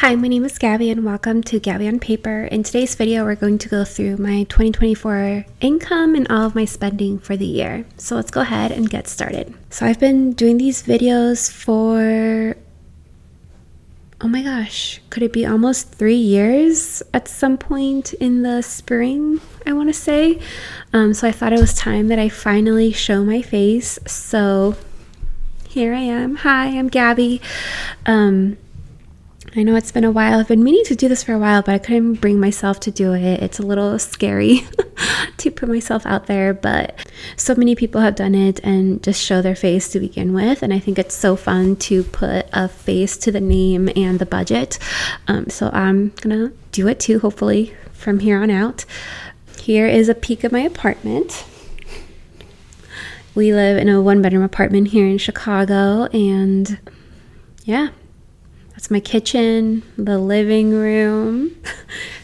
Hi, my name is Gabby and welcome to Gabby on Paper. In today's video, we're going to go through my 2024 income and all of my spending for the year. So let's go ahead and get started. So I've been doing these videos for, oh my gosh, could it be almost 3 years at some point in the spring, I want to say. So I thought it was time that I finally show my face. So here I am. Hi, I'm Gabby. I know it's been a while. I've been meaning to do this for a while, but I couldn't bring myself to do it. It's a little scary to put myself out there, but so many people have done it and just show their face to begin with. And I think it's so fun to put a face to the name and the budget. So I'm gonna do it too, hopefully from here on out. Here is a peek of my apartment. We live in a 1-bedroom apartment here in Chicago, and yeah. That's my kitchen, the living room,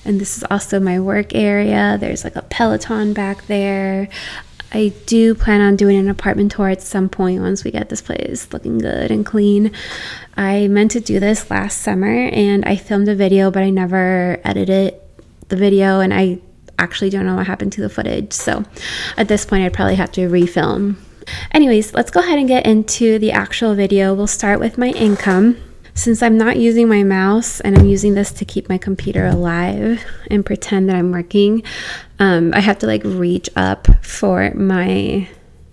and this is also my work area. There's like a Peloton back there. I do plan on doing an apartment tour at some point once we get this place looking good and clean. I meant to do this last summer and I filmed a video, but I never edited the video and I actually don't know what happened to the footage. So at this point, I'd probably have to refilm. Anyways, let's go ahead and get into the actual video. We'll start with my income. Since I'm not using my mouse and I'm using this to keep my computer alive and pretend that I'm working, I have to like reach up for my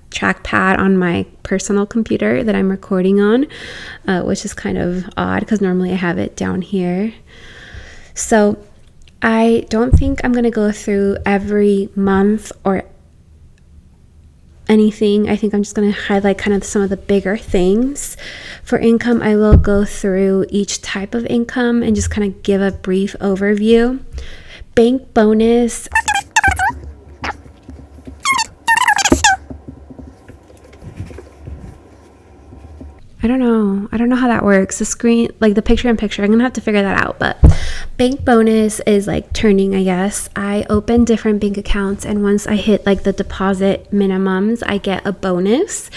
trackpad on my personal computer that I'm recording on, which is kind of odd because normally I have it down here. So I don't think I'm going to go through every month or anything. I think I'm just going to highlight kind of some of the bigger things. For income, I will go through each type of income and just kind of give a brief overview. Bank bonus. I don't know how that works. The screen, like the picture-in-picture, I'm gonna have to figure that out. But bank bonus is like turning, I guess. I open different bank accounts, and once I hit like the deposit minimums, I get a bonus.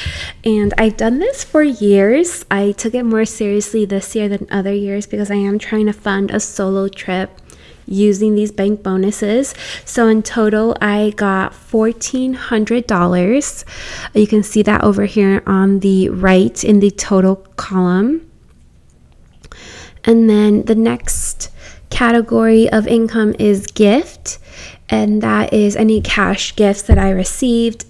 And I've done this for years. I took it more seriously this year than other years because I am trying to fund a solo trip using these bank bonuses. So in total, I got $1,400. You can see that over here on the right in the total column. And then the next category of income is gift, and that is any cash gifts that I received.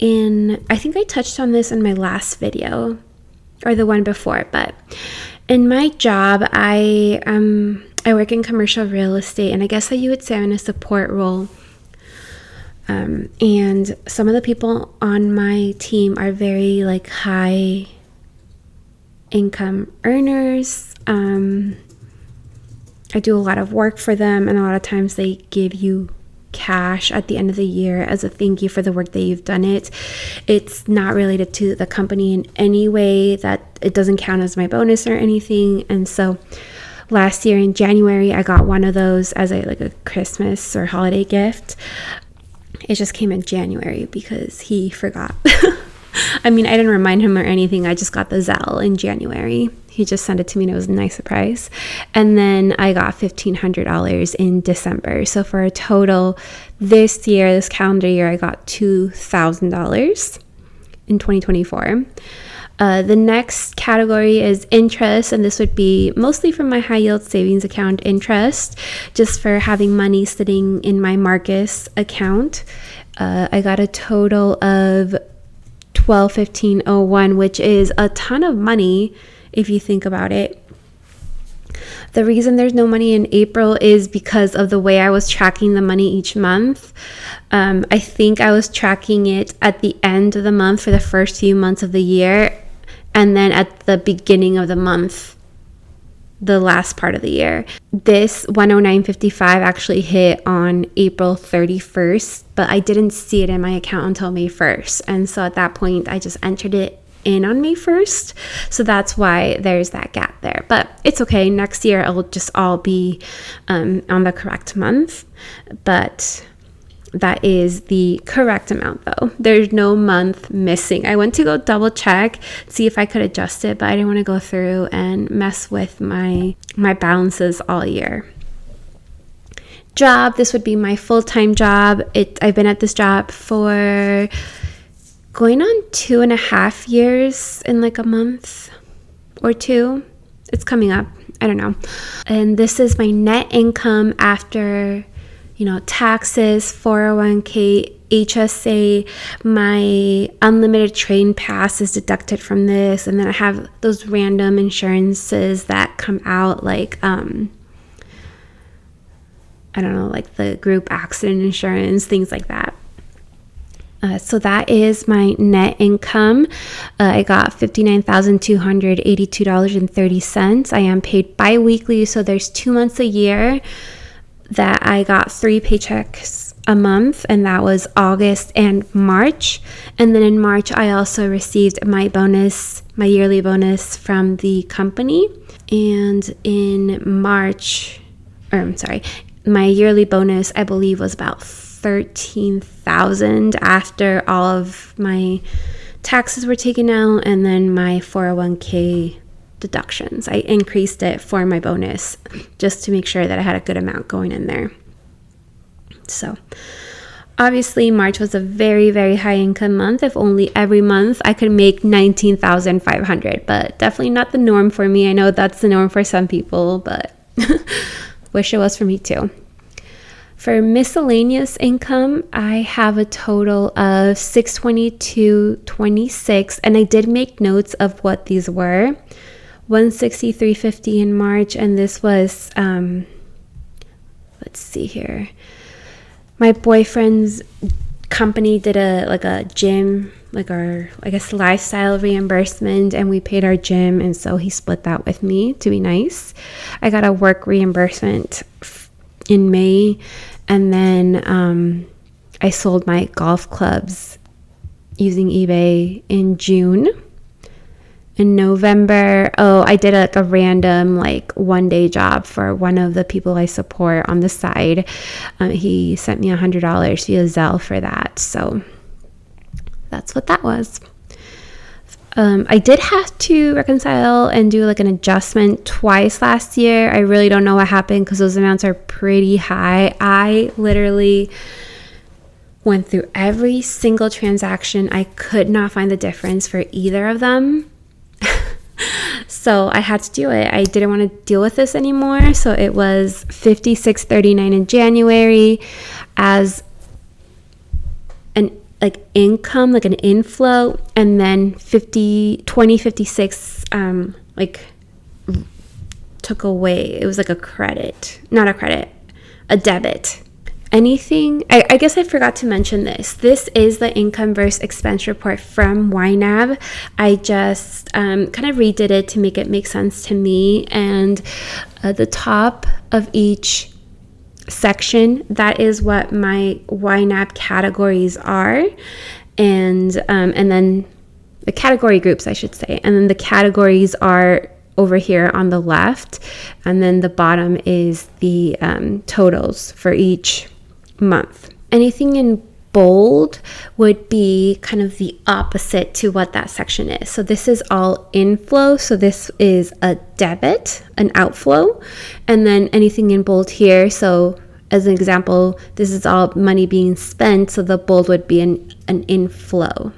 I think I touched on this in my last video or the one before, but in my job, I work in commercial real estate, and I guess that you would say I'm in a support role. And some of the people on my team are very like high income earners. I do a lot of work for them, and a lot of times they give you cash at the end of the year as a thank you for the work that you've done. It's not related to the company in any way, that it doesn't count as my bonus or anything. And so last year in January, I got one of those as a Christmas or holiday gift. It just came in January because he forgot. I mean, I didn't remind him or anything. I just got the Zelle in January. He just sent it to me and it was a nice surprise. And then I got $1,500 in December. So for a total this year, this calendar year, I got $2,000 in 2024. The next category is interest, and this would be mostly from my high yield savings account interest, just for having money sitting in my Marcus account. I got a total of $12,501, which is a ton of money if you think about it. The reason there's no money in April is because of the way I was tracking the money each month. I think I was tracking it at the end of the month for the first few months of the year, and then at the beginning of the month, the last part of the year. This 109.55 actually hit on April 31st, but I didn't see it in my account until May 1st. And so at that point, I just entered it in on May 1st. So that's why there's that gap there. But it's okay. Next year, it'll just all be on the correct month. But That is the correct amount though. There's no month missing. I went to go double check, see if I could adjust it, but I didn't want to go through and mess with my balances all year. Job, this would be my full-time job. I've been at this job for going on 2.5 years in like a month or two. It's coming up. I don't know. And this is my net income after, taxes, 401k, HSA, my unlimited train pass is deducted from this. And then I have those random insurances that come out like, I don't know, like the group accident insurance, things like that. So that is my net income. I got $59,282.30. I am paid bi-weekly, so there's 2 months a year that I got 3 paychecks a month, and that was August and March. And then in March, I also received my yearly bonus from the company. And in March, my yearly bonus, I believe, was about $13,000 after all of my taxes were taken out and then my 401k deductions. I increased it for my bonus just to make sure that I had a good amount going in there. So obviously March was a very, very high income month. If only every month I could make $19,500, but definitely not the norm for me. I know that's the norm for some people, but wish it was for me too. For miscellaneous income, I have a total of $622.26, and I did make notes of what these were. $163.50 in March, and this was, let's see here. My boyfriend's company did a gym, lifestyle reimbursement, and we paid our gym, and so he split that with me to be nice. I got a work reimbursement in May, and then I sold my golf clubs using eBay in June. In November, I did a random one-day job for one of the people I support on the side. He sent me $100 via Zelle for that, so that's what that was. I did have to reconcile and do an adjustment twice last year. I really don't know what happened because those amounts are pretty high. I literally went through every single transaction. I could not find the difference for either of them. So I had to do it. I didn't want to deal with this anymore. So it was $56.39 in January as an income, an inflow, and then $20.56 took away. It was a credit, not a credit, a debit. Anything, I guess I forgot to mention this. This is the income versus expense report from YNAB. I just kind of redid it to make it make sense to me. And the top of each section, that is what my YNAB categories are. And then the category groups, I should say. And then the categories are over here on the left. And then the bottom is the totals for each month. Anything in bold would be kind of the opposite to what that section is. So this is all inflow. So this is a debit, an outflow. And then anything in bold here. So as an example, this is all money being spent. So the bold would be an inflow.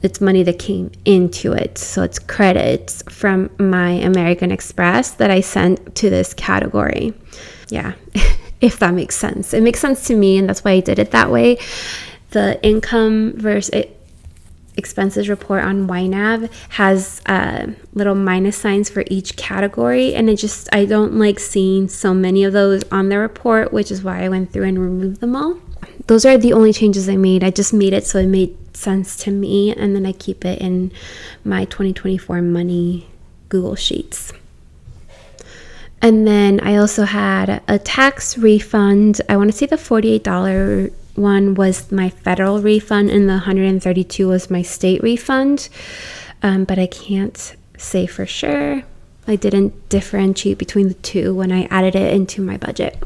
It's money that came into it. So it's credits from my American Express that I sent to this category. Yeah. If that makes sense. It makes sense to me, and that's why I did it that way. The income versus expenses report on YNAB has little minus signs for each category, and I don't like seeing so many of those on the report, which is why I went through and removed them all. Those are the only changes I made. I just made it so it made sense to me, and then I keep it in my 2024 money Google Sheets. And then I also had a tax refund. I want to say the $48 one was my federal refund and the $132 was my state refund. But I can't say for sure. I didn't differentiate between the two when I added it into my budget.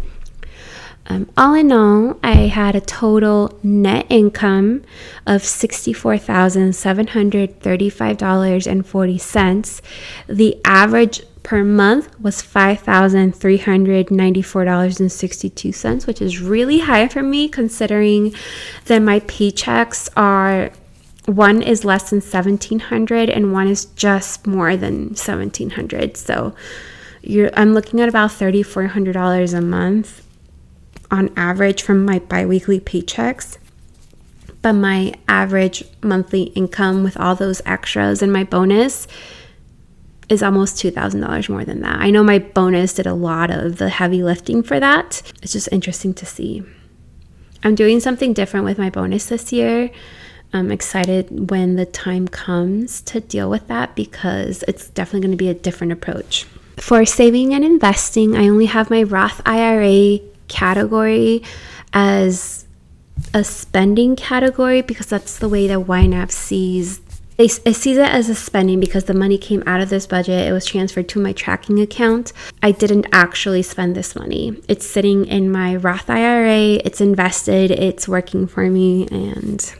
All in all, I had a total net income of $64,735.40. The average per month was $5,394.62, which is really high for me considering that my paychecks are, one is less than $1,700 and one is just more than $1,700. So I'm looking at about $3,400 a month on average from my biweekly paychecks. But my average monthly income with all those extras and my bonus is almost $2,000 more than that. I know my bonus did a lot of the heavy lifting for that. It's just interesting to see. I'm doing something different with my bonus this year. I'm excited when the time comes to deal with that because it's definitely going to be a different approach. For saving and investing, I only have my Roth IRA category as a spending category because that's the way that YNAB sees it. Sees it as a spending because the money came out of this budget. It was transferred to my tracking account. I didn't actually spend this money. It's sitting in my Roth IRA. It's invested. It's working for me and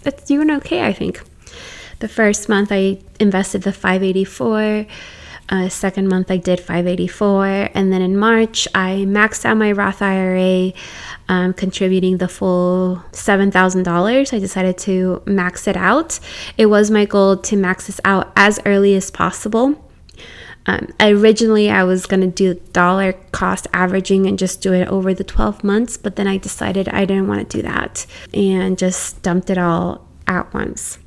it's doing okay, I think. The first month I invested the $584. Second month I did $584, and then in March I maxed out my Roth IRA, contributing the full $7,000. I decided to max it out. It was my goal to max this out as early as possible. Originally I was going to do dollar cost averaging and just do it over the 12 months, but then I decided I didn't want to do that and just dumped it all at once.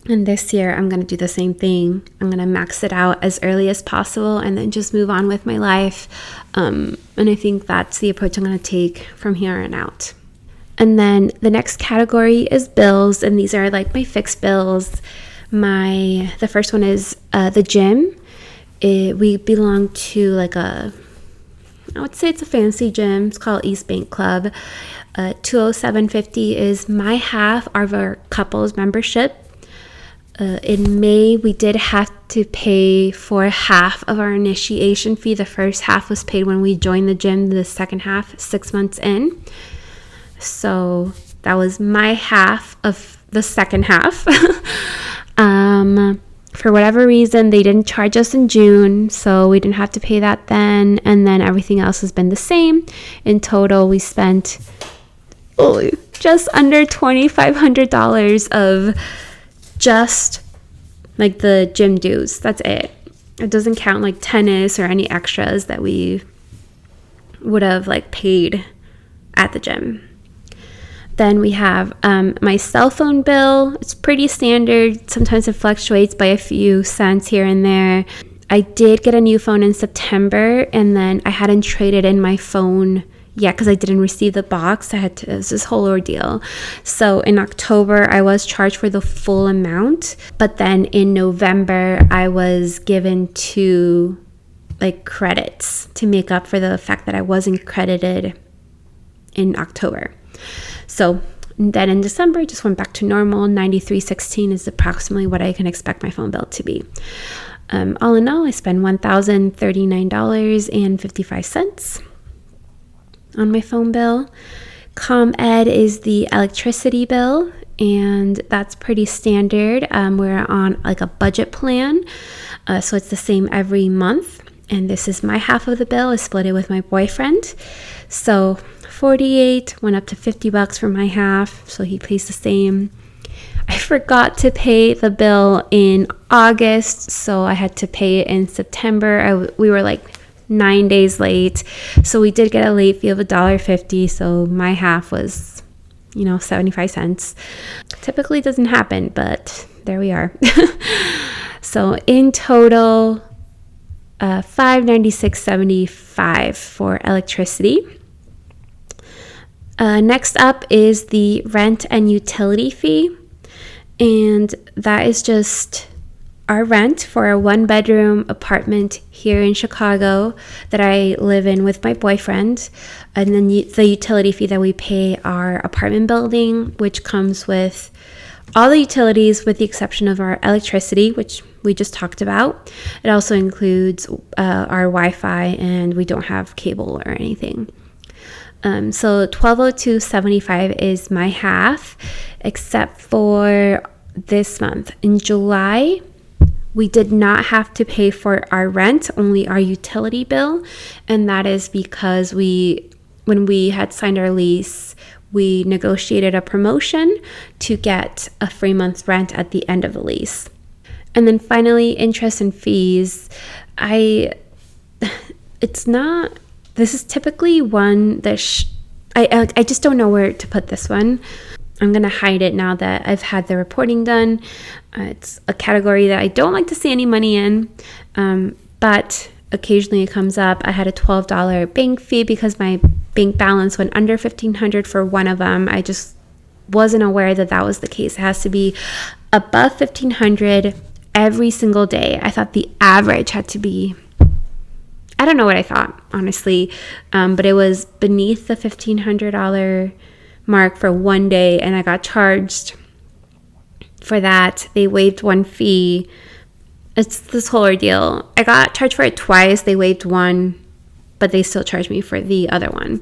And this year, I'm going to do the same thing. I'm going to max it out as early as possible and then just move on with my life. And I think that's the approach I'm going to take from here on out. And then the next category is bills. And these are like my fixed bills. The first one is the gym. We belong to like I would say it's a fancy gym. It's called East Bank Club. $207.50 is my half of our couples membership. In May, we did have to pay for half of our initiation fee. The first half was paid when we joined the gym, the second half 6 months in. So that was my half of the second half. For whatever reason, they didn't charge us in June, so we didn't have to pay that then. And then everything else has been the same. In total, we spent just under $2,500 of just like the gym dues. That's it. It doesn't count like tennis or any extras that we would have like paid at the gym. Then we have my cell phone bill. It's pretty standard. Sometimes it fluctuates by a few cents here and there. I did get a new phone in September, and then I hadn't traded in my phone yet because I didn't receive the box. It was this whole ordeal. So in October, I was charged for the full amount. But then in November, I was given 2 credits to make up for the fact that I wasn't credited in October. So then in December, it just went back to normal. $93.16 is approximately what I can expect my phone bill to be. All in all, I spend $1,039.55 on my phone bill. ComEd is the electricity bill, and that's pretty standard. We're on a budget plan, so it's the same every month. And this is my half of the bill. I split it with my boyfriend. So 48 went up to $50 for my half, so he pays the same. I forgot to pay the bill in August, so I had to pay it in September. We were 9 days late, so we did get a late fee of $1.50, so my half was 75 cents. Typically doesn't happen, but there we are. So in total, $596.75 for electricity. Next up is the rent and utility fee, and that is just our rent for a 1-bedroom apartment here in Chicago that I live in with my boyfriend. And then the utility fee that we pay our apartment building, which comes with all the utilities with the exception of our electricity, which we just talked about. It also includes our Wi-Fi, and we don't have cable or anything. So $1,202.75 is my half, except for this month. In July, we did not have to pay for our rent, only our utility bill. And that is because when we had signed our lease, we negotiated a promotion to get a free month's rent at the end of the lease. And then finally, interest and fees. This is typically one that I just don't know where to put this one. I'm going to hide it now that I've had the reporting done. It's a category that I don't like to see any money in, but occasionally it comes up. I had a $12 bank fee because my bank balance went under $1,500 for one of them. I just wasn't aware that that was the case. It has to be above $1,500 every single day. I thought the average had to be, I don't know what I thought, honestly, but it was beneath the $1,500 mark for one day, and I got charged for that. They waived one fee. It's this whole ordeal. I got charged for it twice. They waived one, but they still charged me for the other one.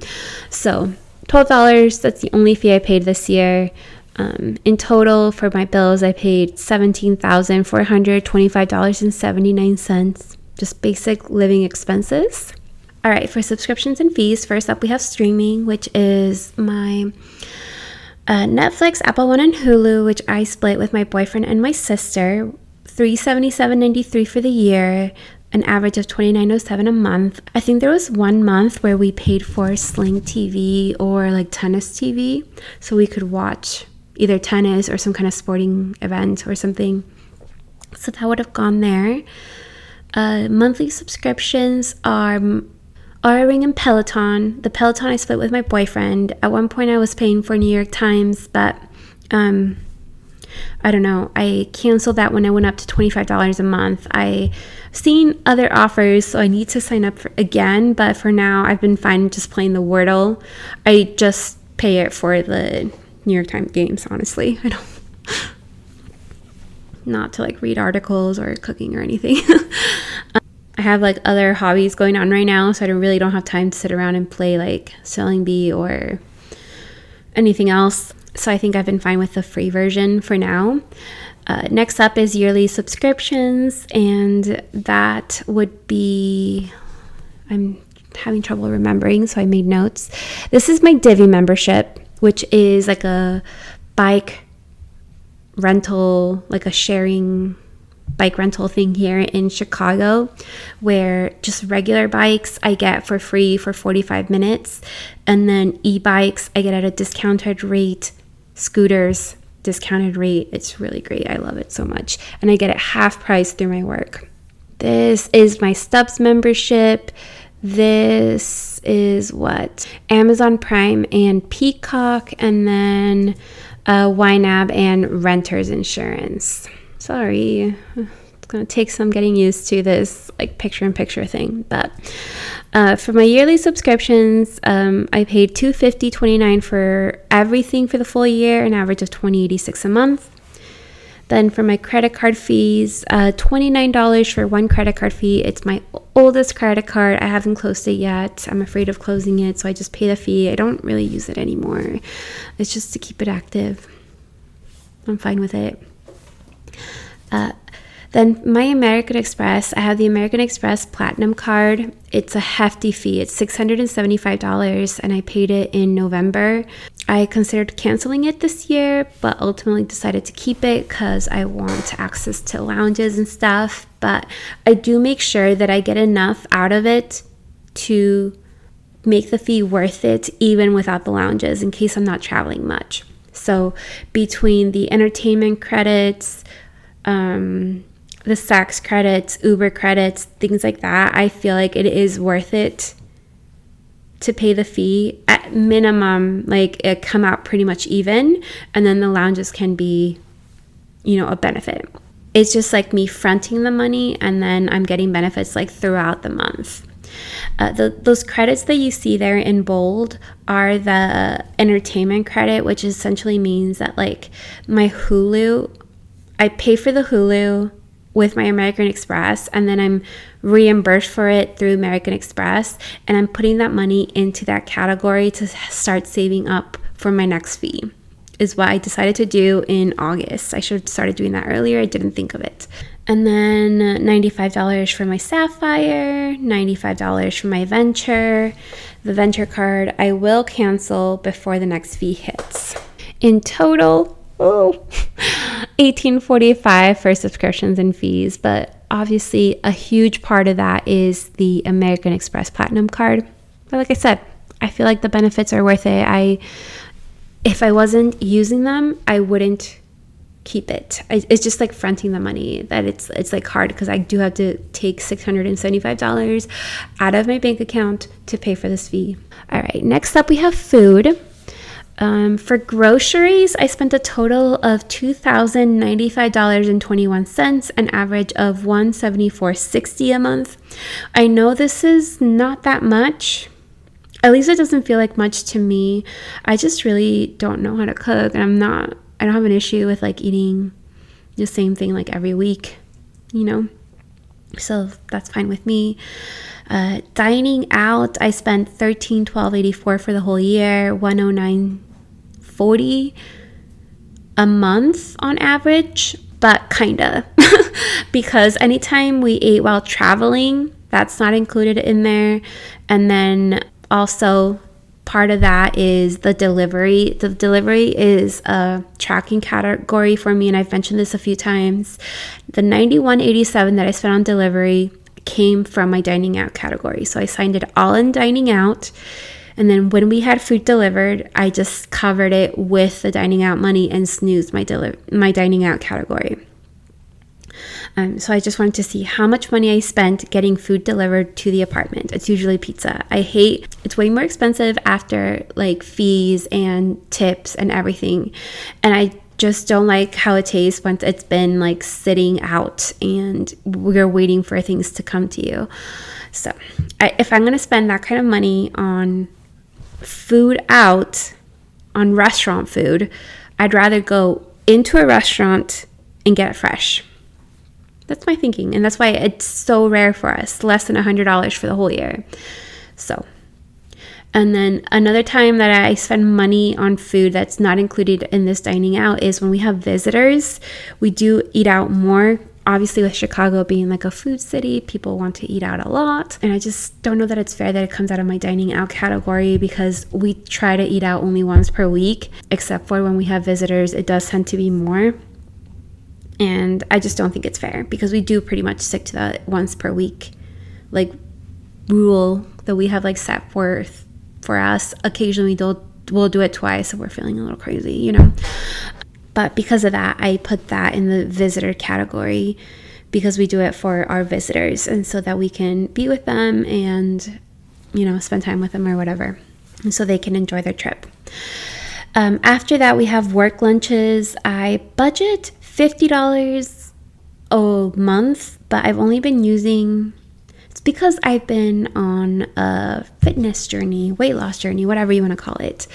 So $12, that's the only fee I paid this year. In total, for my bills, I paid $17,425.79. Just basic living expenses. All right, for subscriptions and fees, first up we have streaming, which is my Netflix, Apple One, and Hulu, which I split with my boyfriend and my sister. $377.93 for the year, an average of $29.07 a month. I think there was one month where we paid for Sling TV or like tennis TV, so we could watch either tennis or some kind of sporting event or something. So that would have gone there. Monthly subscriptions are Aura Ring and Peloton. The Peloton I split with my boyfriend. At one point I was paying for New York Times, but I don't know. I canceled that when I went up to $25 a month. I seen other offers, so I need to sign up again, but for now I've been fine just playing the Wordle. I just pay it for the New York Times games, honestly. I don't, not to like read articles or cooking or anything. I have like other hobbies going on right now, so I really don't have time to sit around and play like Spelling Bee or anything else. So I think I've been fine with the free version for now. Next up is yearly subscriptions, and that would be, I'm having trouble remembering, so I made notes. This is my Divvy membership, which is like a bike rental, like a sharing bike rental thing here in Chicago, where just regular bikes I get for free for 45 minutes, and then e-bikes I get at a discounted rate, scooters discounted rate. It's really great. I love it so much, and I get it half price through my work. This is my Stubs membership. This is what? Amazon Prime and Peacock, and then YNAB and renter's insurance. Sorry, it's gonna take some getting used to this like picture-in-picture thing. But for my yearly subscriptions, I paid $250.29 for everything for the full year, an average of $20.86 a month. Then for my credit card fees, $29 for one credit card fee. It's my oldest credit card. I haven't closed it yet. I'm afraid of closing it, so I just pay the fee. I don't really use it anymore. It's just to keep it active. I'm fine with it. Then my American Express, I have the American Express Platinum card. It's a hefty fee. It's $675, and I paid it in November. I considered canceling it this year, but ultimately decided to keep it because I want access to lounges and stuff. But I do make sure that I get enough out of it to make the fee worth it, even without the lounges, in case I'm not traveling much. So between the entertainment credits, the Saks credits, Uber credits, things like that, I feel like it is worth it to pay the fee. At minimum, like it come out pretty much even, and then the lounges can be, a benefit. It's just like me fronting the money, and then I'm getting benefits like throughout the month. Those credits that you see there in bold are the entertainment credit, which essentially means that like my Hulu, I pay for the Hulu, with my American Express, and then I'm reimbursed for it through American Express, and I'm putting that money into that category to start saving up for my next fee, is what I decided to do in August. I should have started doing that earlier. I didn't think of it. And then $95 for my Sapphire, $95 for my Venture. The Venture card I will cancel before the next fee hits. In total, $18.45 for subscriptions and fees, but obviously a huge part of that is the American Express Platinum card. But like I said, I feel like the benefits are worth it. If I wasn't using them, I wouldn't keep it. It's just like fronting the money that it's like hard, because I do have to take $675 out of my bank account to pay for this fee. All right, next up we have food. For groceries, I spent a total of $2,095.21, an average of $174.60 a month. I know this is not that much. At least it doesn't feel like much to me. I just really don't know how to cook, and I don't have an issue with like eating the same thing like every week, so that's fine with me. Dining out, I spent $1312.84 for the whole year, $109.40 a month on average, but kinda because anytime we ate while traveling, that's not included in there. And then also part of that is the delivery. The delivery is a tracking category for me, and I've mentioned this a few times. The $91.87 that I spent on delivery came from my dining out category. So I signed it all in dining out, and then when we had food delivered, I just covered it with the dining out money and snoozed my dining out category. So I just wanted to see how much money I spent getting food delivered to the apartment. It's usually pizza. It's way more expensive after like fees and tips and everything. And I just don't like how it tastes once it's been like sitting out and we're waiting for things to come to you. So if I'm going to spend that kind of money on food out, on restaurant food, I'd rather go into a restaurant and get it fresh. That's my thinking, and that's why it's so rare for us, less than $100 for the whole year. So, and then another time that I spend money on food that's not included in this dining out is when we have visitors. We do eat out more. Obviously, with Chicago being like a food city, people want to eat out a lot, and I just don't know that it's fair that it comes out of my dining out category, because we try to eat out only once per week, except for when we have visitors, it does tend to be more. And I just don't think it's fair, because we do pretty much stick to that once per week like rule that we have like set for us. Occasionally we'll do it twice if we're feeling a little crazy, But because of that, I put that in the visitor category, because we do it for our visitors, and so that we can be with them and spend time with them or whatever, and so they can enjoy their trip. After that, we have work lunches. I budget $50 a month, but I've only been using, it's because I've been on a fitness journey, weight loss journey, whatever you want to call it.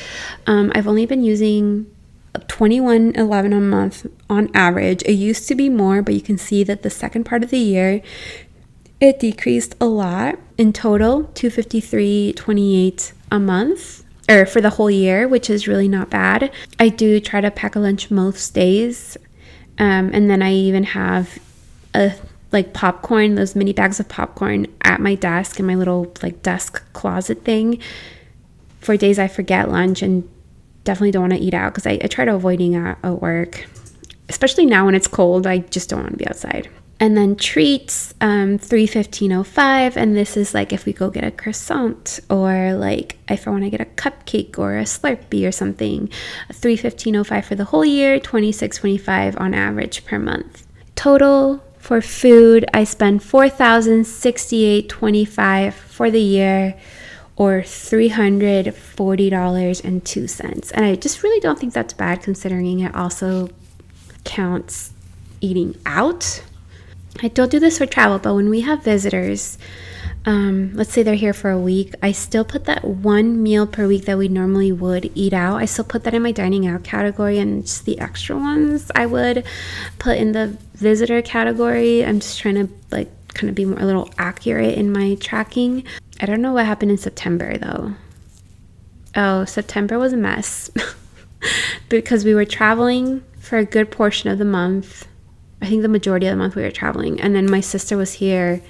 I've only been using $21.11 a month on average. It used to be more, but you can see that the second part of the year, it decreased a lot. In total, $253.28 a month, or for the whole year, which is really not bad. I do try to pack a lunch most days. And then I even have popcorn, those mini bags of popcorn at my desk in my little desk closet thing for days I forget lunch and definitely don't want to eat out, because I try to avoid eating out at work, especially now when it's cold. I just don't want to be outside. And then treats, $315.05, and this is if we go get a croissant, or if I want to get a cupcake or a Slurpee or something. $315.05 for the whole year, $26.25 on average per month. Total for food, I spend $4,068.25 for the year, or $340.02. And I just really don't think that's bad, considering it also counts eating out. I don't do this for travel, but when we have visitors, let's say they're here for a week, I still put that one meal per week that we normally would eat out. I still put that in my dining out category, and just the extra ones I would put in the visitor category. I'm just trying to like kind of be more, a little accurate in my tracking. I don't know what happened in September though. Oh, September was a mess because we were traveling for a good portion of the month. I think the majority of the month we were traveling, and then my sister was here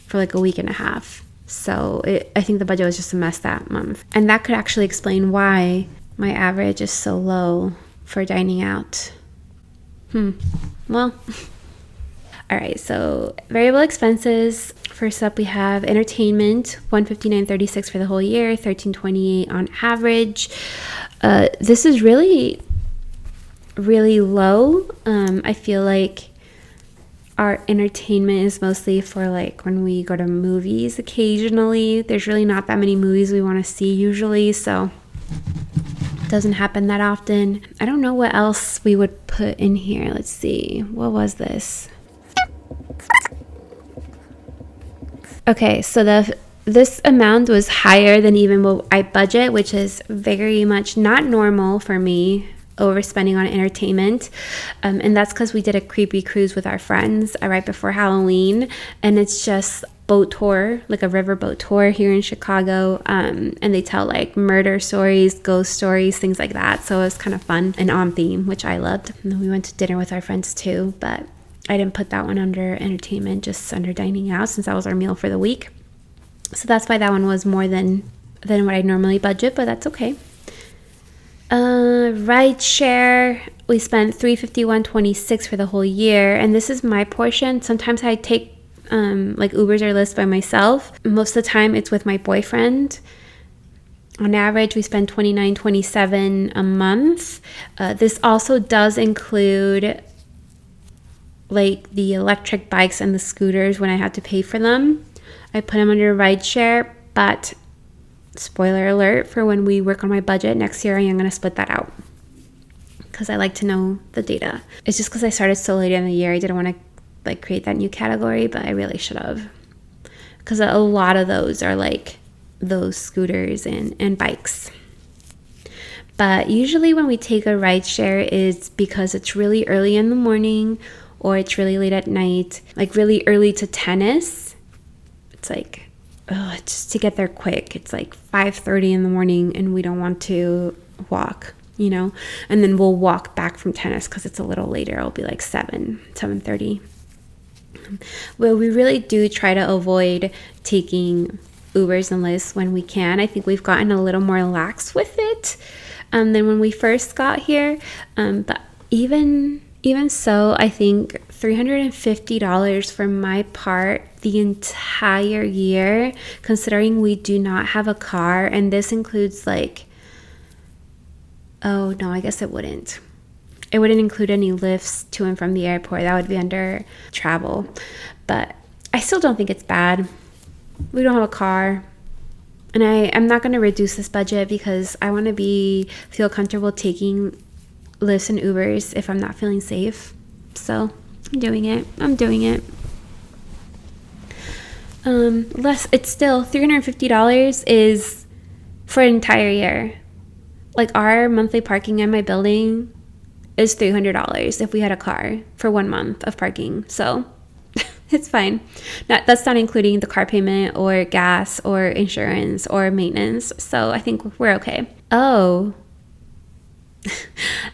for like a week and a half. So I think the budget was just a mess that month. And that could actually explain why my average is so low for dining out. Well, all right, so variable expenses. First up, we have entertainment, $159.36 for the whole year, $13.28 on average. This is really, really low. I feel like our entertainment is mostly for like when we go to movies occasionally. There's really not that many movies we want to see usually, so it doesn't happen that often. I don't know what else we would put in here. Let's see. What was this? Okay, so this amount was higher than even what I budget, which is very much not normal for me, overspending on entertainment, and that's because we did a creepy cruise with our friends right before Halloween, and it's just boat tour, like a river boat tour here in Chicago, and they tell like murder stories, ghost stories, things like that. So it was kind of fun and on theme, which I loved. And then we went to dinner with our friends too, but I didn't put that one under entertainment, just under dining out, since that was our meal for the week. So that's why that one was more than what I normally budget, but that's okay. Ride share, we spent $351.26 for the whole year, and this is my portion. Sometimes I take like Ubers or Lyfts by myself. Most of the time it's with my boyfriend. On average, we spend $29.27 a month. This also does include like the electric bikes and the scooters when I have to pay for them. I put them under ride share, but spoiler alert, for when we work on my budget next year, I am going to split that out because I like to know the data. It's just because I started so late in the year, I didn't want to like create that new category, but I really should have, because a lot of those are like those scooters and bikes. But usually when we take a ride share, it's because it's really early in the morning or it's really late at night, like really early to tennis. It's like, just to get there quick. It's like 5:30 in the morning and we don't want to walk, you know? And then we'll walk back from tennis because it's a little later. It'll be like 7:30. Well, we really do try to avoid taking Ubers and Lyfts when we can. I think we've gotten a little more lax with it than when we first got here. But even so, I think $350 for my part the entire year, considering we do not have a car, and this includes like, oh no, I guess it wouldn't include any lifts to and from the airport. That would be under travel, but I still don't think it's bad. We don't have a car, and I'm not going to reduce this budget because I want to feel comfortable taking Lyfts and Ubers if I'm not feeling safe. So I'm doing it. It's still $350 is for an entire year. Like our monthly parking in my building is $300 if we had a car for 1 month of parking. So it's fine. That's not including the car payment or gas or insurance or maintenance. So I think we're okay. Oh,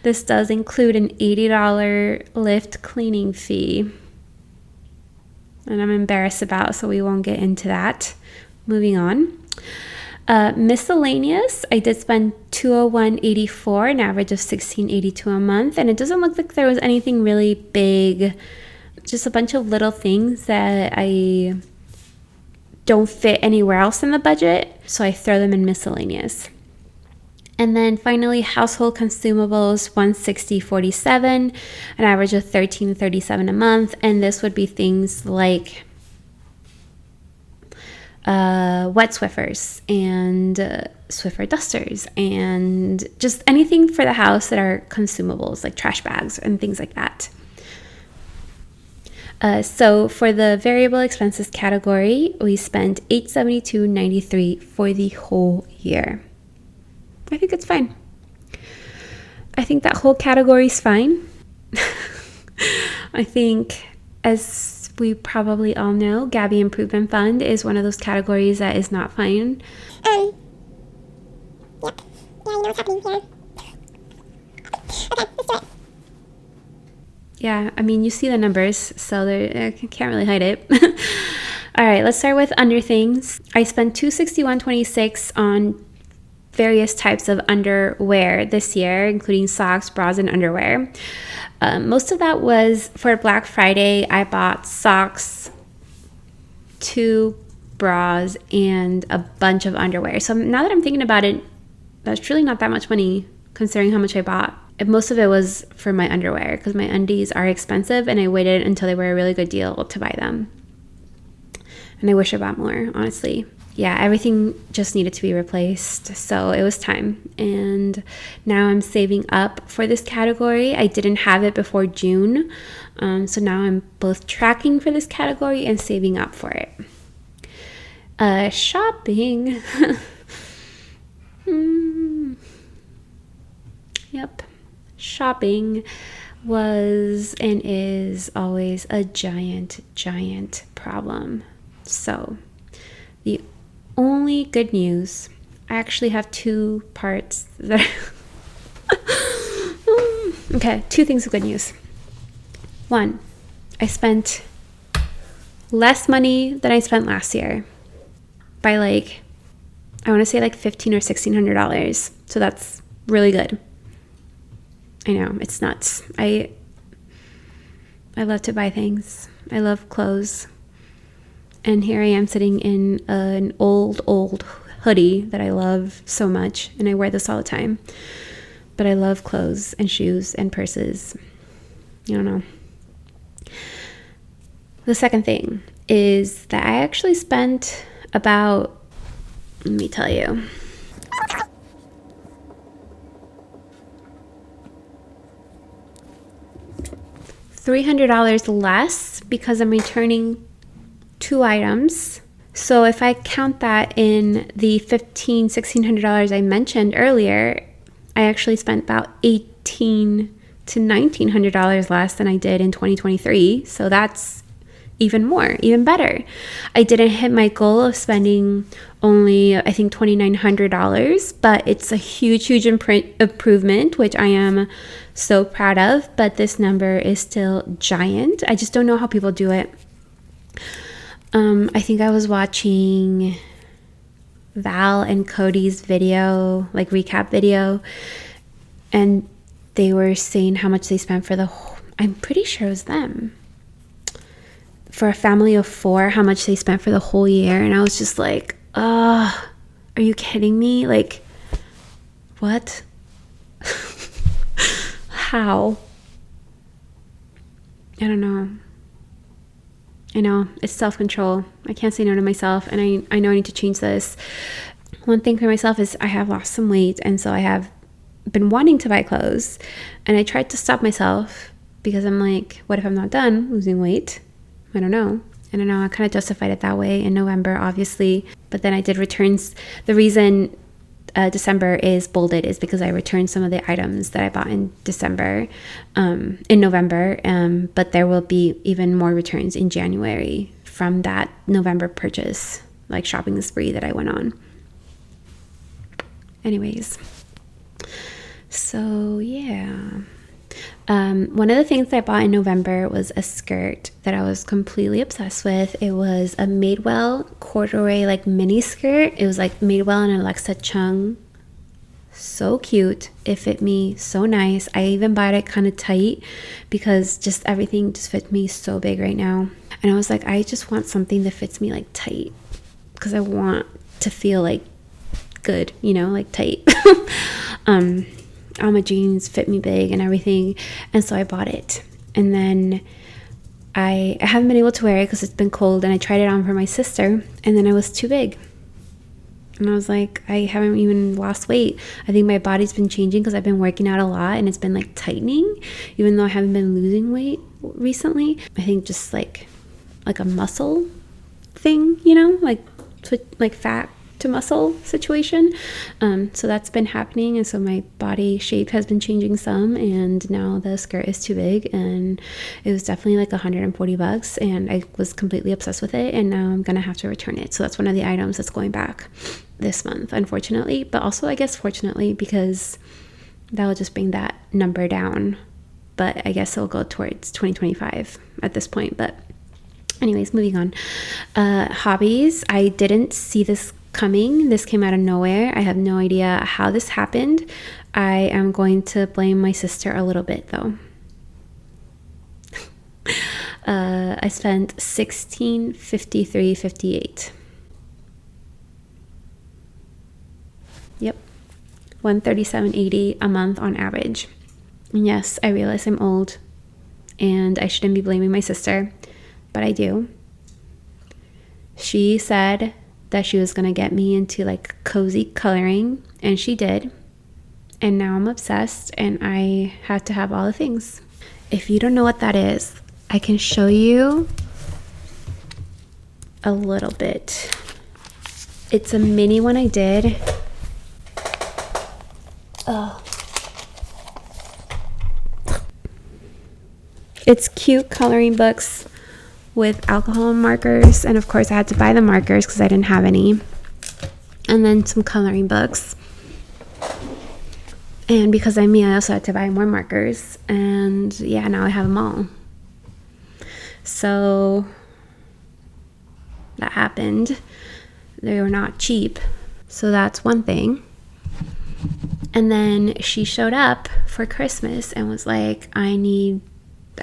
this does include an $80 Lyft cleaning fee, and I'm embarrassed about, so we won't get into that. Moving on. Miscellaneous, I did spend $201.84, an average of $16.82 a month, and it doesn't look like there was anything really big, just a bunch of little things that I don't fit anywhere else in the budget, so I throw them in miscellaneous. And then finally, household consumables, $160.47, an average of $13.37 a month. And this would be things like wet Swiffers and Swiffer dusters and just anything for the house that are consumables, like trash bags and things like that. So for the variable expenses category, we spent $872.93 for the whole year. I think it's fine. I think that whole category is fine. I think, as we probably all know, Gaby Improvement Fund is one of those categories that is not fine. Yep. Yeah, you know what's happening here. Okay, let's do it. Yeah, I mean, you see the numbers, so I can't really hide it. All right, let's start with under things. I spent $261.26 on various types of underwear this year, including socks, bras, and underwear. Most of that was for Black Friday. I bought socks, 2 bras, and a bunch of underwear. So now that I'm thinking about it, that's really not that much money considering how much I bought. And most of it was for my underwear because my undies are expensive and I waited until they were a really good deal to buy them. And I wish I bought more, honestly. Yeah, everything just needed to be replaced, so it was time. And now I'm saving up for this category. I didn't have it before June, so now I'm both tracking for this category and saving up for it. Shopping. Yep. Shopping was and is always a giant problem. So the only good news, I actually have 2 parts that okay, 2 things of good news. 1, I spent less money than I spent last year by I want to say $1,500 or $1,600. So that's really good. I know, it's nuts. I love to buy things. I love clothes. And here I am sitting in an old hoodie that I love so much. And I wear this all the time. But I love clothes and shoes and purses. I don't know. The second thing is that I actually spent about, let me tell you, $300 less because I'm returning 2 items. So if I count that in the $1,600 I mentioned earlier, I actually spent about $1,800 to $1,900 less than I did in 2023. So that's even more, even better. I didn't hit my goal of spending only, I think, $2,900, but it's a huge improvement, which I am so proud of. But this number is still giant. I just don't know how people do it. I think I was watching Val and Cody's video, recap video, and they were saying how much they spent for I'm pretty sure it was them. For a family of 4, how much they spent for the whole year. And I was just like, are you kidding me? What? How? I don't know. I know, it's self-control. I can't say no to myself, and I know I need to change this. One thing for myself is I have lost some weight, and so I have been wanting to buy clothes. And I tried to stop myself because I'm like, what if I'm not done losing weight? I don't know. I kind of justified it that way in November, obviously. But then I did returns. The reason December is bolded is because I returned some of the items that I bought in November. But there will be even more returns in January from that November purchase, shopping spree that I went on. Anyways, so yeah. One of the things that I bought in November was a skirt that I was completely obsessed with. It was a Madewell corduroy mini skirt. It was Madewell and Alexa Chung. So cute. It fit me so nice. I even bought it kind of tight because just everything just fits me so big right now. And I was like, I just want something that fits me tight because I want to feel good, tight. All my jeans fit me big and everything, and so I bought it. And then I haven't been able to wear it because it's been cold, and I tried it on for my sister, and then I was too big. And I was like, I haven't even lost weight. I think my body's been changing because I've been working out a lot, and it's been tightening, even though I haven't been losing weight. recently. I think just like a muscle thing, like fat to muscle situation. So that's been happening, and so my body shape has been changing some, and now the skirt is too big, and it was definitely like $140, and I was completely obsessed with it, and now I'm gonna have to return it. So that's one of the items that's going back this month, unfortunately, but also I guess fortunately, because that will just bring that number down. But I guess it'll go towards 2025 at this point. But anyways, moving on. Hobbies. I didn't see this coming. This came out of nowhere. I have no idea how this happened. I am going to blame my sister a little bit though. I spent $16.53.58. Yep. $137.80 a month on average. And yes, I realize I'm old and I shouldn't be blaming my sister, but I do. She said that she was going to get me into like cozy coloring, and she did. And now I'm obsessed, and I had to have all the things. If you don't know what that is, I can show you a little bit. It's a mini one I did. Oh. It's cute coloring books with alcohol markers, and of course I had to buy the markers because I didn't have any, and then some coloring books, and because I'm me, I also had to buy more markers, and yeah, now I have them all. So that happened. They were not cheap, so that's one thing. And then she showed up for Christmas and was like, I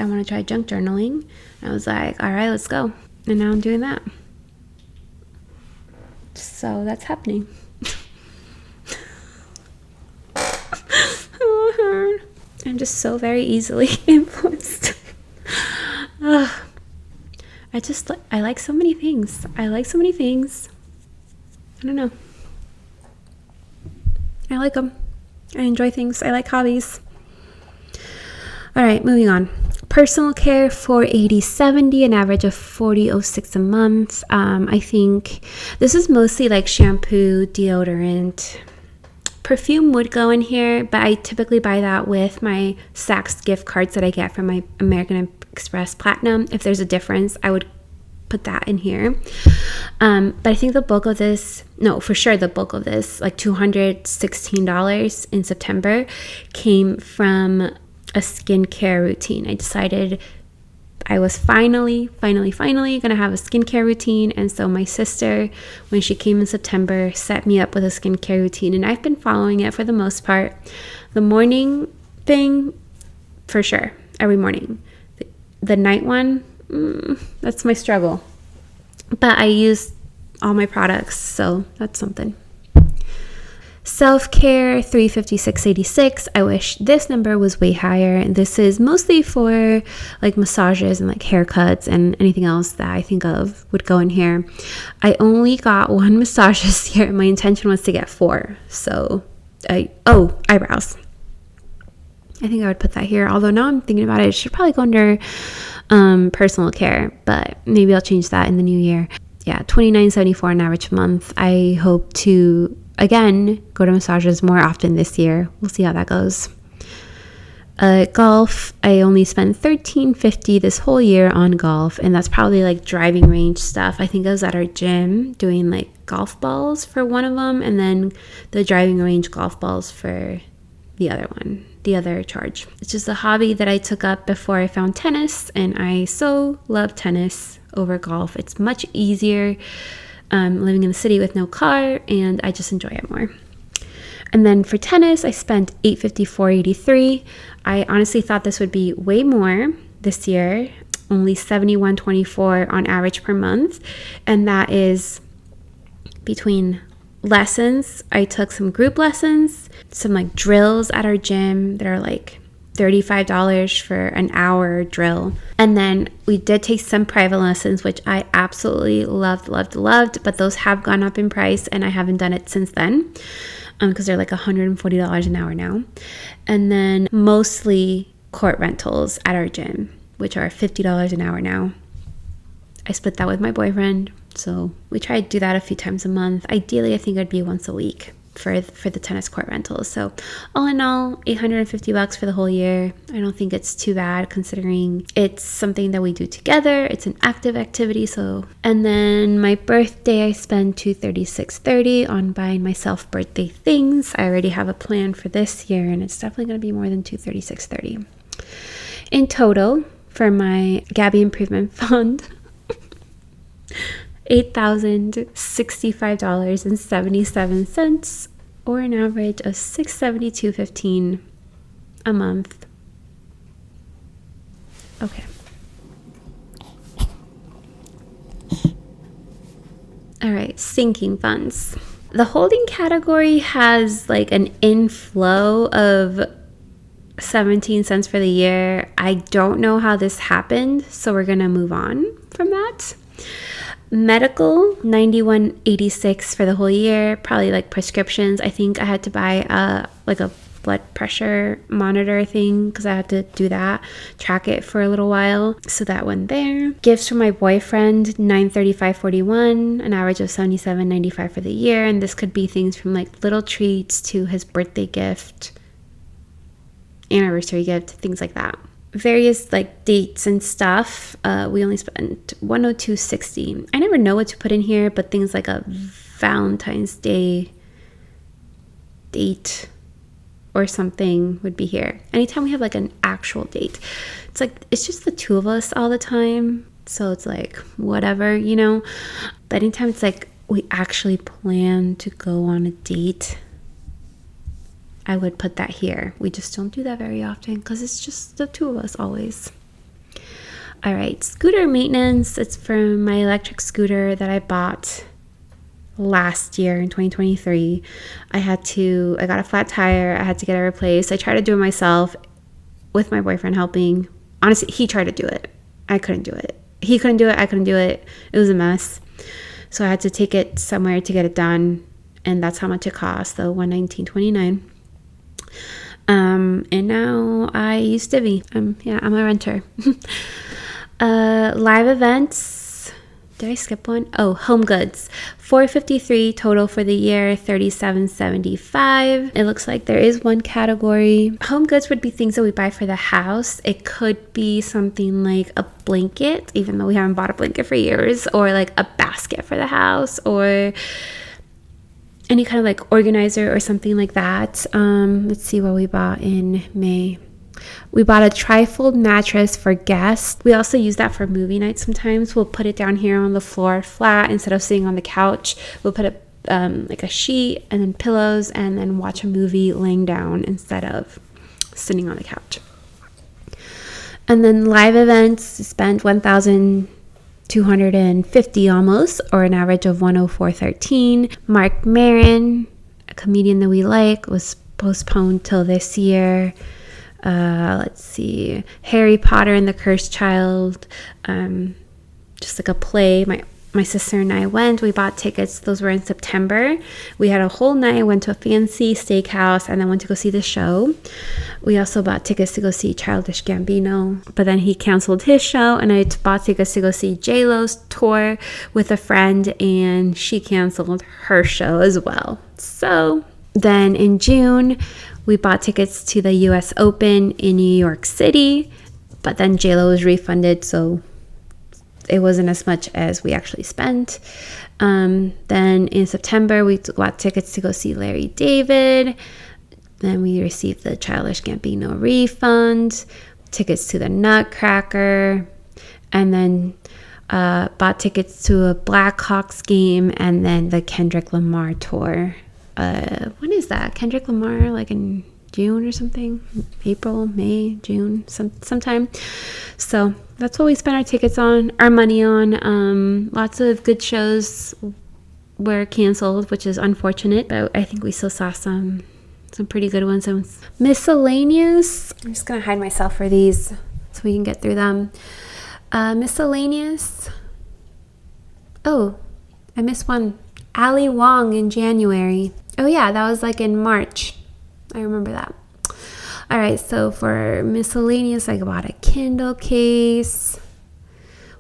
want to try junk journaling. I was like, all right, let's go. And now I'm doing that. So that's happening. I'm just so very easily influenced. I like so many things. I don't know. I like them. I enjoy things. I like hobbies. All right, moving on. Personal care, $480.70, an average of $40.06 a month. I think this is mostly like shampoo, deodorant. Perfume would go in here, but I typically buy that with my Saks gift cards that I get from my American Express Platinum. If there's a difference, I would put that in here. But I think the bulk of this, like $216 in September, came from a skincare routine. I decided I was finally gonna have a skincare routine, and so my sister, when she came in September, set me up with a skincare routine, and I've been following it for the most part. The morning thing, for sure, every morning. The night one, that's my struggle. But I use all my products, so that's something. Self-care, $356.86. I wish this number was way higher. And this is mostly for like massages and like haircuts, and anything else that I think of would go in here. I only got one massage this year. My intention was to get 4. So eyebrows. I think I would put that here. Although now I'm thinking about it, it should probably go under personal care, but maybe I'll change that in the new year. Yeah, $29.74 an average month. I hope to again go to massages more often this year. We'll see how that goes. Golf, I only spent $13.50 this whole year on golf, and that's probably like driving range stuff. I think I was at our gym doing like golf balls for one of them, and then the driving range golf balls for the other one, the other charge. It's just a hobby that I took up before I found tennis, and I so love tennis over golf. It's much easier living in the city with no car, and I just enjoy it more. And then for tennis, I spent $854.83. I honestly thought this would be way more this year, only $71.24 on average per month, and that is between lessons. I took some group lessons, some like drills at our gym that are like $35 for an hour drill. And then we did take some private lessons, which I absolutely loved, but those have gone up in price, and I haven't done it since then because they're like $140 an hour now. And then mostly court rentals at our gym. which are $50 an hour now. I split that with my boyfriend, so we try to do that a few times a month. Ideally, I think it'd be once a week for the tennis court rentals. So all in all, $850 for the whole year. I don't think it's too bad considering it's something that we do together. It's an active activity. So, and then my birthday, I spend $236.30 on buying myself birthday things. I already have a plan for this year, and it's definitely going to be more than $236.30 in total for my Gaby Improvement Fund. $8,065.77, or an average of $672.15 a month. Okay. All right, sinking funds. The holding category has like an inflow of 17 cents for the year. I don't know how this happened, so we're gonna move on from that. Medical, $91.86 for the whole year. Probably like prescriptions. I think I had to buy a blood pressure monitor thing because I had to do that, track it for a little while. So that went there. Gifts from my boyfriend, $935.41, an average of $77.95 for the year. And this could be things from like little treats to his birthday gift, anniversary gift, things like that. Various like dates and stuff. We only spent $102.60. I never know what to put in here, but things like a Valentine's Day date or something would be here. Anytime we have like an actual date, it's like it's just the two of us all the time, so it's like whatever, you know. But anytime it's like we actually plan to go on a date, I would put that here. We just don't do that very often because it's just the two of us always. All right, scooter maintenance. It's from my electric scooter that I bought last year in 2023. I got a flat tire. I had to get it replaced. I tried to do it myself with my boyfriend helping. Honestly, he tried to do it. I couldn't do it. He couldn't do it. I couldn't do it. It was a mess. So I had to take it somewhere to get it done. And that's how much it cost, though, $119.29. And now I use Divvy. I'm a renter. Live events. Did I skip one? Oh, home goods. $453 total for the year, $37.75. It looks like there is one category. Home goods would be things that we buy for the house. It could be something like a blanket, even though we haven't bought a blanket for years, or like a basket for the house, or any kind of like organizer or something like that. Let's see what we bought in May. We bought a trifold mattress for guests. We also use that for movie nights sometimes. We'll put it down here on the floor flat instead of sitting on the couch. We'll put like a sheet and then pillows and then watch a movie laying down instead of sitting on the couch. And then live events, spent $1,250 almost, or an average of $104.13. Mark Maron, a comedian that we like, was postponed till this year. Let's see, Harry Potter and the Cursed Child, just like a play. My sister and I went. We bought tickets. Those were in September. We had a whole night. Went to a fancy steakhouse and then went to go see the show. We also bought tickets to go see Childish Gambino, but then he canceled his show, and I bought tickets to go see J-Lo's tour with a friend, and she canceled her show as well. So then in June, we bought tickets to the US Open in New York City, but then J-Lo was refunded, so it wasn't as much as we actually spent. Then in September, we bought tickets to go see Larry David. Then we received the Childish Gambino refund, tickets to the Nutcracker, and then bought tickets to a Blackhawks game, and then the Kendrick Lamar tour. When is that? Kendrick Lamar, like in June or something? April, May, June, sometime. So that's what we spent our money on. Lots of good shows were canceled, which is unfortunate, but I think we still saw some pretty good ones. Miscellaneous. I'm just gonna hide myself for these so we can get through them. Miscellaneous. Oh, I missed one. Ali Wong in January. Oh yeah, that was like in March. I remember that. All right, so for miscellaneous, I bought a Kindle case,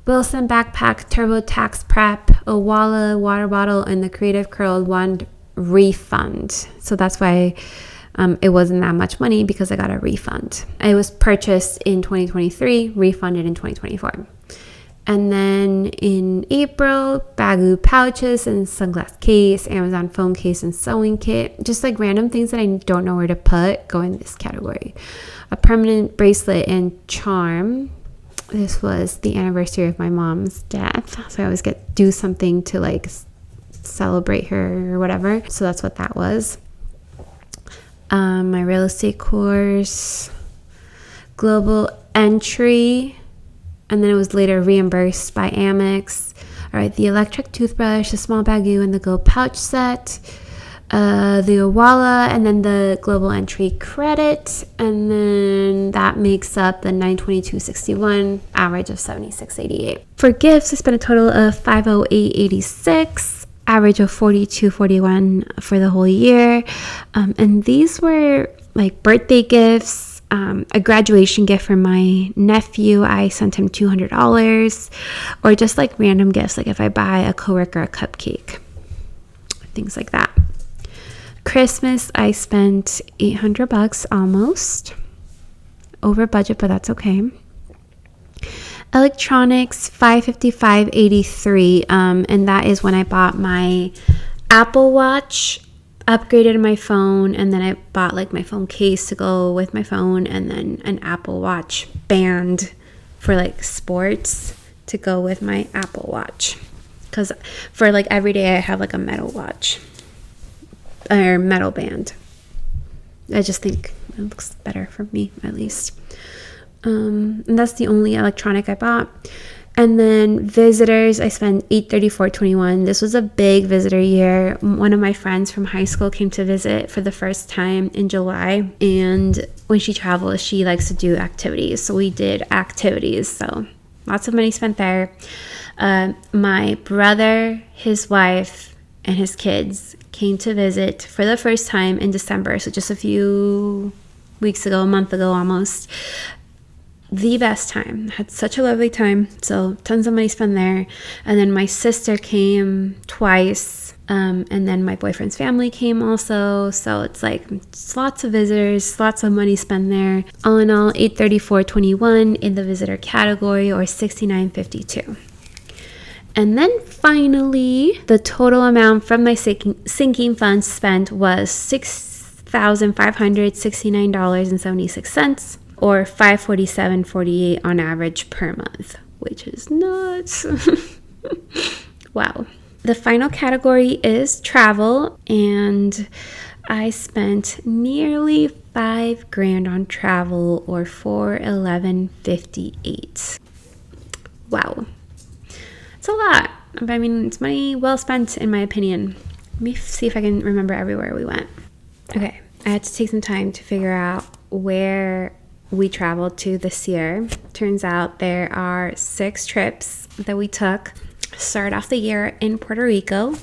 Wilson backpack, TurboTax prep, a Walla water bottle, and the Creative Curl wand refund. So that's why it wasn't that much money, because I got a refund. It was purchased in 2023, refunded in 2024. And then in April, Baggu pouches and sunglass case, Amazon phone case and sewing kit. Just like random things that I don't know where to put go in this category. A permanent bracelet and charm. This was the anniversary of my mom's death. So I always do something to like celebrate her or whatever. So that's what that was. My real estate course. Global entry. And then it was later reimbursed by Amex. All right, the electric toothbrush, the small Baggu, and the Go pouch set, the Owala, and then the global entry credit. And then that makes up the $922.61, average of $76.88. For gifts, I spent a total of $508.86, average of $42.41 for the whole year. And these were like birthday gifts. A graduation gift for my nephew, I sent him $200, or just like random gifts, like if I buy a coworker a cupcake, things like that. Christmas, I spent $800, almost over budget, but that's okay. Electronics, $555.83, and that is when I bought my Apple Watch, upgraded my phone, and then I bought like my phone case to go with my phone, and then an Apple Watch band for like sports to go with my Apple Watch, because for like every day I have like a metal watch or metal band. I just think it looks better for me, at least. And that's the only electronic I bought. And then visitors, I spent $834.21. This was a big visitor year. One of my friends from high school came to visit for the first time in July. And when she travels, she likes to do activities. So we did activities. So lots of money spent there. My brother, his wife, and his kids came to visit for the first time in December. So just a few weeks ago, a month ago almost. The best time. Had such a lovely time. So tons of money spent there. And then my sister came twice. And then my boyfriend's family came also. So it's like lots of visitors, lots of money spent there. All in all, $834.21 in the visitor category, or $69.52. And then finally, the total amount from my sinking funds spent was $6,569.76. or $547.48 on average per month, which is nuts. Wow. The final category is travel, and I spent nearly $5,000 on travel, or $411.58. Wow. It's a lot. I mean, it's money well spent, in my opinion. Let me see if I can remember everywhere we went. Okay, I had to take some time to figure out where we traveled to this year. Turns out there are 6 trips that we took. Started off the year in Puerto Rico.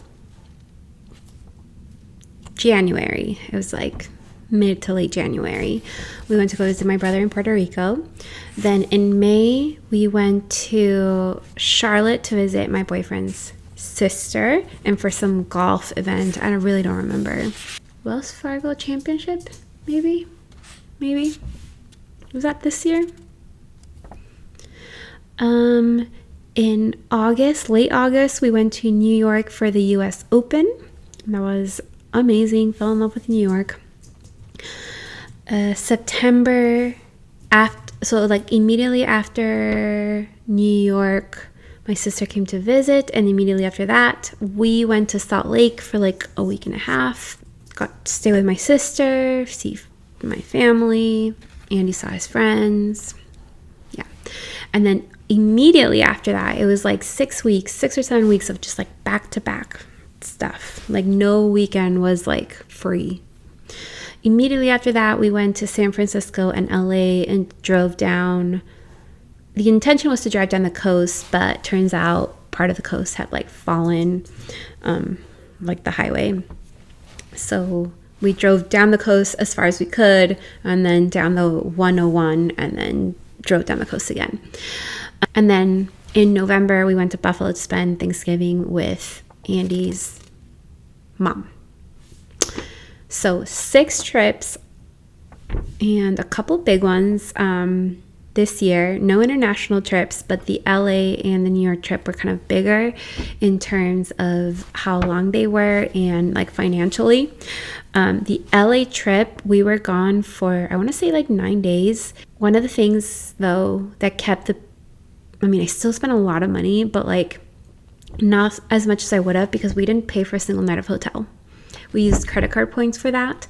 January. It was like mid to late January. We went to go visit my brother in Puerto Rico. Then in May, we went to Charlotte to visit my boyfriend's sister and for some golf event. I really don't remember. Wells Fargo Championship? Maybe? Was that this year? In August, late August, we went to New York for the US Open. That was amazing. Fell in love with New York. September, immediately after New York, my sister came to visit, and immediately after that, we went to Salt Lake for like a week and a half. Got to stay with my sister, see my family. Andy saw his friends. Yeah. And then immediately after that, it was like 6 or 7 weeks of just like back-to-back stuff. Like no weekend was like free. Immediately after that, we went to San Francisco and LA and drove down. The intention was to drive down the coast, but turns out part of the coast had like fallen, like the highway. So we drove down the coast as far as we could, and then down the 101, and then drove down the coast again. And then in November, we went to Buffalo to spend Thanksgiving with Andy's mom. So 6 trips and a couple big ones this year. No international trips, but the LA and the New York trip were kind of bigger in terms of how long they were and like financially. The LA trip, we were gone for, I want to say like 9 days. One of the things though that kept I still spent a lot of money, but like not as much as I would have, because we didn't pay for a single night of hotel. We used credit card points for that.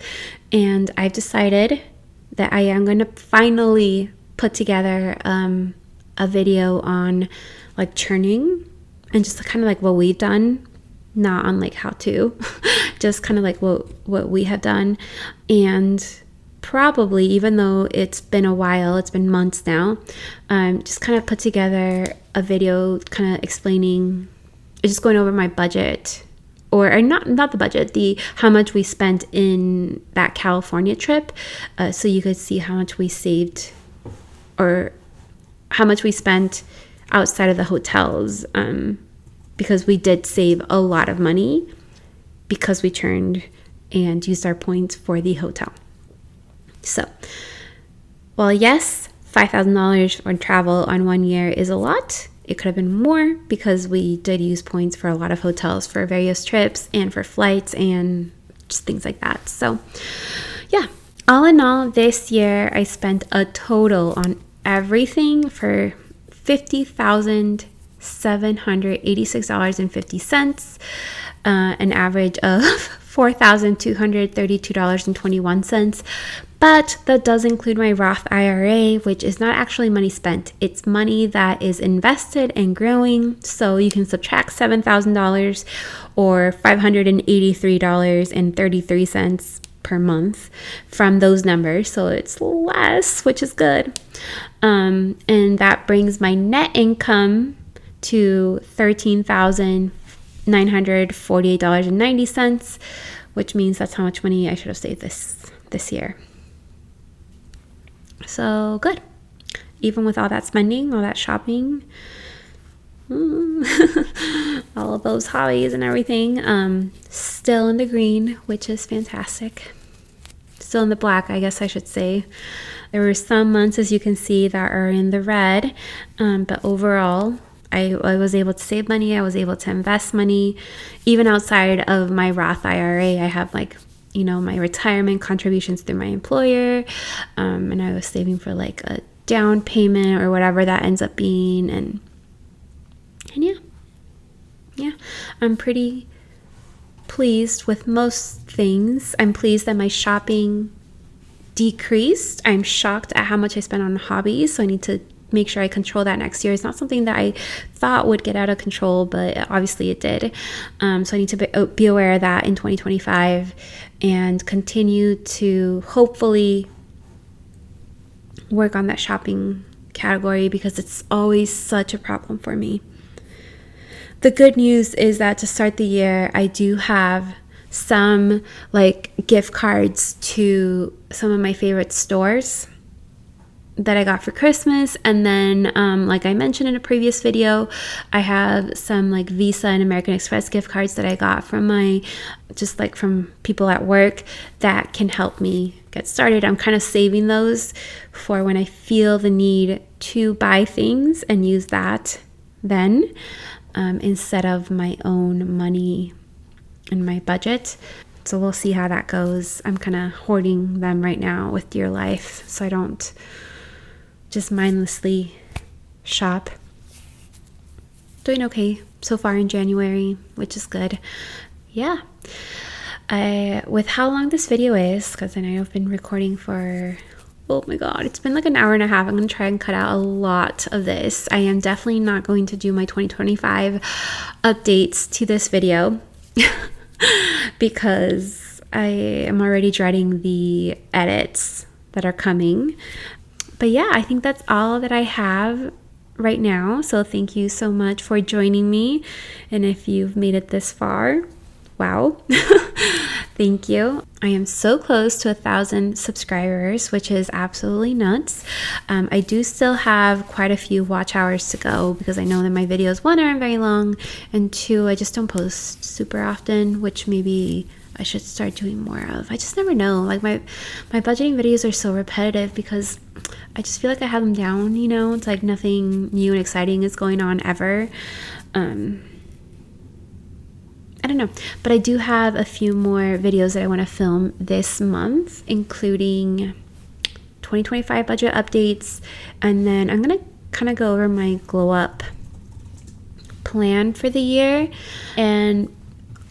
And I've decided that I am going to finally put together a video on like churning and just kind of like what we've done, not on like how to, just kind of like what we have done. And probably, even though it's been a while, it's been months now, just kind of put together a video kind of explaining, just going over my budget, or not the budget, the how much we spent in that California trip, so you could see how much we saved or how much we spent outside of the hotels, because we did save a lot of money because we churned and used our points for the hotel. So, well, yes, $5,000 on travel on 1 year is a lot. It could have been more because we did use points for a lot of hotels for various trips and for flights and just things like that. So, yeah, all in all, this year I spent a total on everything for $50,786.50, an average of $4,232.21. But that does include my Roth IRA, which is not actually money spent. It's money that is invested and growing. So you can subtract $7,000 or $583.33 per month from those numbers. So it's less, which is good. And that brings my net income to $13,948.90, which means that's how much money I should have saved this year. So good. Even with all that spending, all that shopping, all of those hobbies and everything, still in the green, which is fantastic. Still in the black, I guess I should say. There were some months, as you can see, that are in the red, but overall, I was able to save money. I was able to invest money. Even outside of my Roth IRA, I have my retirement contributions through my employer, and I was saving for like a down payment or whatever that ends up being, and yeah, I'm pretty pleased with most things. I'm pleased that my shopping decreased. I'm shocked at how much I spent on hobbies, so I need to make sure I control that next year. It's not something that I thought would get out of control, but obviously it did. So I need to be aware of that in 2025 and continue to hopefully work on that shopping category, because it's always such a problem for me. The good news is that to start the year, I do have some like gift cards to some of my favorite stores that I got for Christmas. And then like I mentioned in a previous video, I have some like Visa and American Express gift cards that I got from from people at work that can help me get started. I'm kind of saving those for when I feel the need to buy things and use that then, instead of my own money and my budget. So we'll see how that goes. I'm kind of hoarding them right now with Dear Life, so I don't just mindlessly shop. Doing okay so far in January, which is good. Yeah. With how long this video is, because I know I've been recording for, oh my god, it's been like an hour and a half. I'm going to try and cut out a lot of this. I am definitely not going to do my 2025 updates to this video because I am already dreading the edits that are coming. But yeah, I think that's all that I have right now. So thank you so much for joining me. And if you've made it this far, wow. Thank you. I am so close to 1,000 subscribers, which is absolutely nuts. I do still have quite a few watch hours to go because I know that my videos, one, aren't very long, and two, I just don't post super often, which maybe I should start doing more of. I just never know. Like my budgeting videos are so repetitive because I just feel like I have them down, you know? It's like nothing new and exciting is going on ever. I don't know, but I do have a few more videos that I want to film this month, including 2025 budget updates, and then I'm going to kind of go over my glow up plan for the year and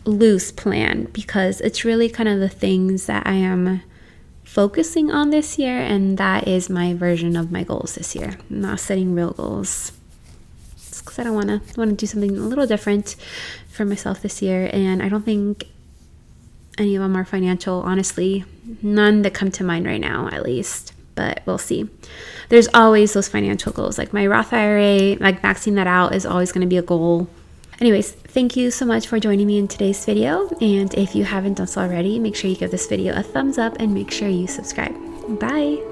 loose plan, because it's really kind of the things that I am focusing on this year, and that is my version of my goals this year. I'm not setting real goals because I don't want to do something a little different for myself this year, and I don't think any of them are financial, honestly. None that come to mind right now, at least, but we'll see. There's always those financial goals, like my Roth IRA, like maxing that out is always going to be a goal. Anyways, thank you so much for joining me in today's video, and if you haven't done so already, make sure you give this video a thumbs up and make sure you subscribe. Bye!